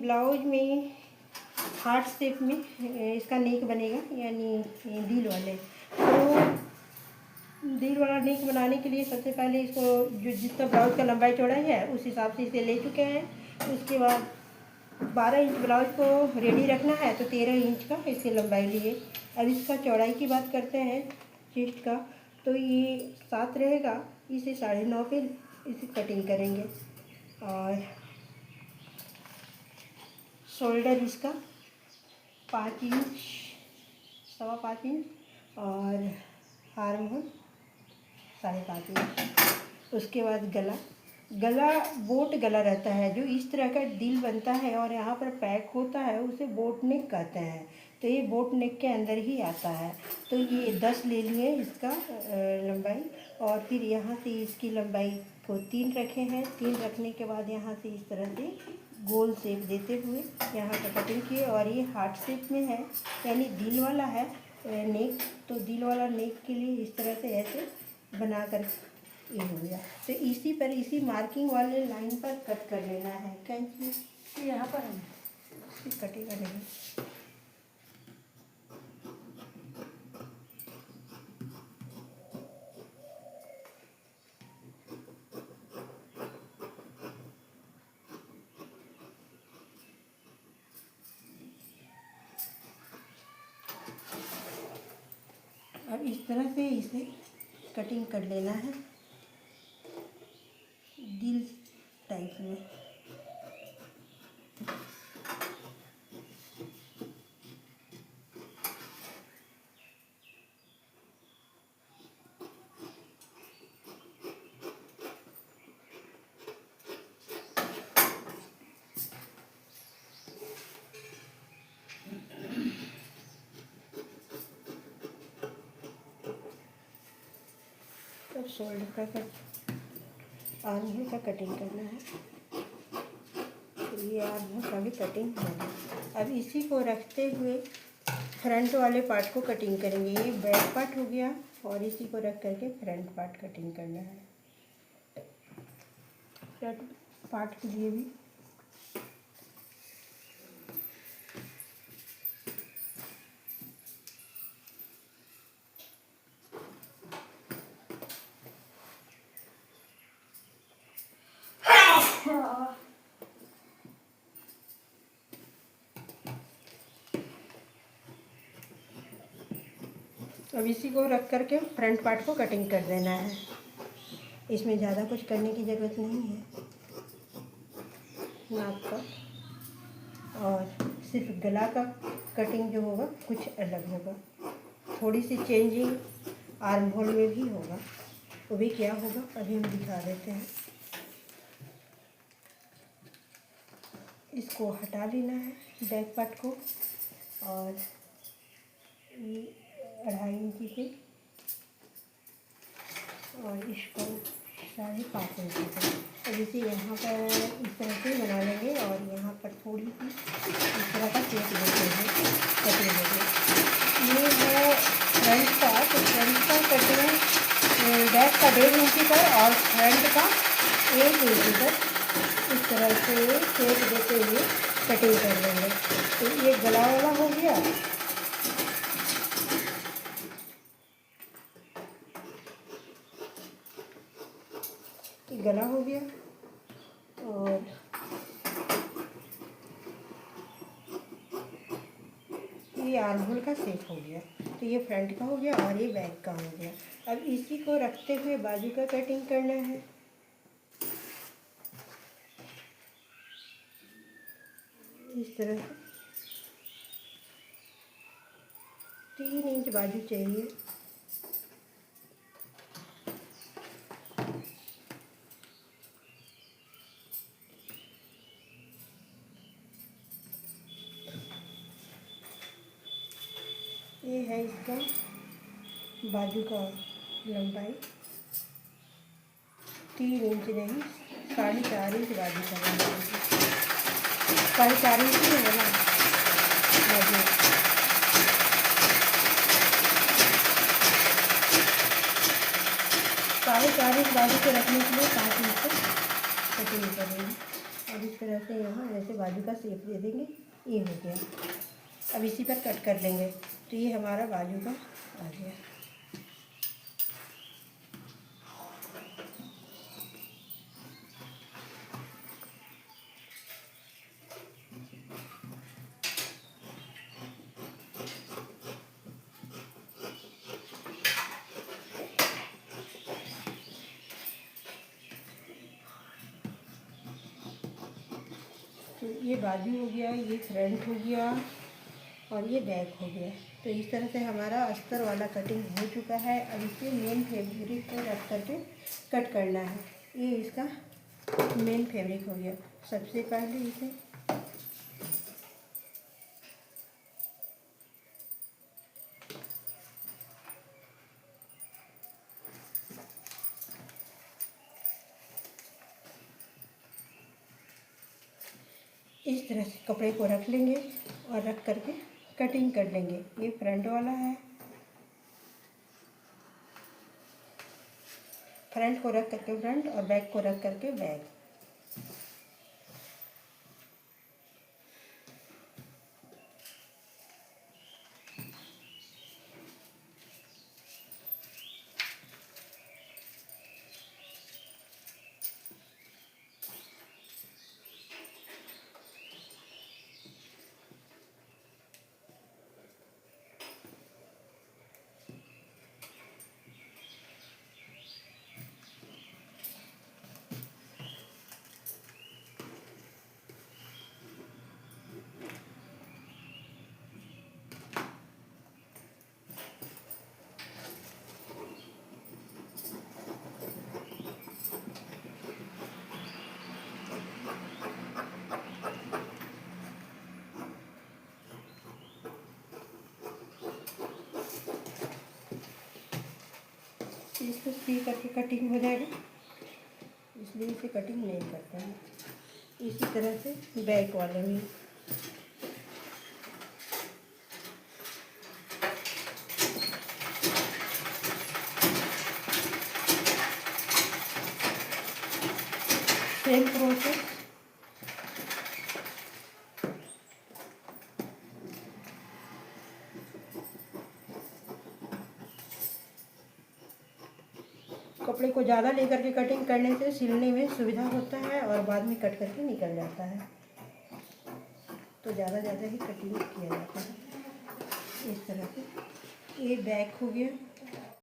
Blouse में heart shape में इसका नेक बनेगा, यानी दिल वाले। तो दिल वाला नेक बनाने के लिए सबसे पहले इसको जो जितना ब्लाउज का लंबाई चौड़ाई है उस हिसाब से इसे ले चुके हैं। उसके बाद 12 इंच ब्लाउज को रेडी रखना है, तो 13 इंच का इसकी लंबाई लिए। अब इसका चौड़ाई की बात करते हैं चेस्ट का, तो ये 7 रहेगा, इसे 9.5 पे इसे कटिंग करेंगे। और शोल्डर इसका 5 इंच, 5.25 इंच, और आर्म होल 5.5 इंच। उसके बाद गला बोट गला रहता है, जो इस तरह का दिल बनता है और यहाँ पर पैक होता है, उसे बोट नेक कहते हैं। तो ये बोट नेक के अंदर ही आता है। तो ये 10 ले लिए इसका लंबाई, और फिर यहाँ से इसकी लंबाई को 3 रखे हैं। 3 रखने के बाद यहाँ से इस तरह से गोल शेप देते हुए यहाँ पर कटिंग किए। और ये हार्ट शेप में है, यानी दिल वाला है नेक। तो दिल वाला नेक के लिए इस तरह से ऐसे बनाकर ये हो गया। तो इसी पर, इसी मार्किंग वाले लाइन पर कट कर लेना है। कैंची यहाँ पर है, कटेगा नहीं। अब इस तरह से इसे कटिंग कर लेना है दिल टाइप में। अब शोल्डर का कट, आर्म होल का कटिंग करना है। तो ये आर्म होल का भी कटिंग होगा। अब इसी को रखते हुए फ्रंट वाले पार्ट को कटिंग करेंगे। ये बैक पार्ट हो गया, और इसी को रख करके फ्रंट पार्ट कटिंग करना है। फ्रंट पार्ट के लिए भी अब इसी को रख करके फ्रंट पार्ट को कटिंग कर देना है। इसमें ज़्यादा कुछ करने की ज़रूरत नहीं है नाप का, और सिर्फ गला का कटिंग जो होगा कुछ अलग होगा। थोड़ी सी चेंजिंग आर्म होल में भी होगा। वो भी क्या होगा अभी हम दिखा देते हैं। इसको हटा लेना है बैक पार्ट को, और 2.5 इंची से, और इसको 5.5 इंची से। अब इसे यहाँ पर इस तरह से बना लेंगे, और यहाँ पर थोड़ी सी इस तरह का शेप देते हैं, कटिंग देंगे। ये है फ्रंट का, तो फ्रंट का कटिंग बैक का 1.5 इंची पर और फ्रंट का 1 इंची पर इस तरह से शेप देते हुए कटिंग कर लेंगे। तो ये गला वाला हो गया। गला हो गया, और ये आर्म होल का शेप हो गया। तो ये फ्रंट का हो गया और ये बैक का हो गया। अब इसी को रखते हुए बाजू का कटिंग करना है। इस तरह से 3 इंच बाजू चाहिए। ये है इसका बाजू का लंबाई, 3 इंच नहीं, 4.5 इंच बाजू का लंबाई, 4.5 इंच है ना बाजू। 4.5 इंच बाजू को रखने के लिए 5 इंच कटिंग करेंगे। और इस तरह से यहाँ जैसे बाजू का शेप दे देंगे। ये हो गया। अब इसी पर कट कर लेंगे। तो ये हमारा बाजू का आ गया। तो ये बाजू हो गया, ये फ्रंट हो गया और ये बैक हो गया। तो इस तरह से हमारा अस्तर वाला कटिंग हो चुका है। अब इसे मेन फैब्रिक को रख करके कट करना है। ये इसका मेन फैब्रिक हो गया। सबसे पहले इसे इस तरह से कपड़े को रख लेंगे और रख करके कटिंग कर लेंगे। ये फ्रंट वाला है। फ्रंट को रख करके फ्रंट और बैक को रख करके बैक। इसको सी करके कटिंग हो जाएगा, इसलिए इसे कटिंग नहीं करते हैं। इसी तरह से बैक वाले भी। Same process. कपड़े को ज़्यादा लेकर के कटिंग करने से सिलने में सुविधा होता है और बाद में कट करके निकल जाता है। तो ज़्यादा ही कटिंग किया जाता है। इस तरह से ये बैक हो गया।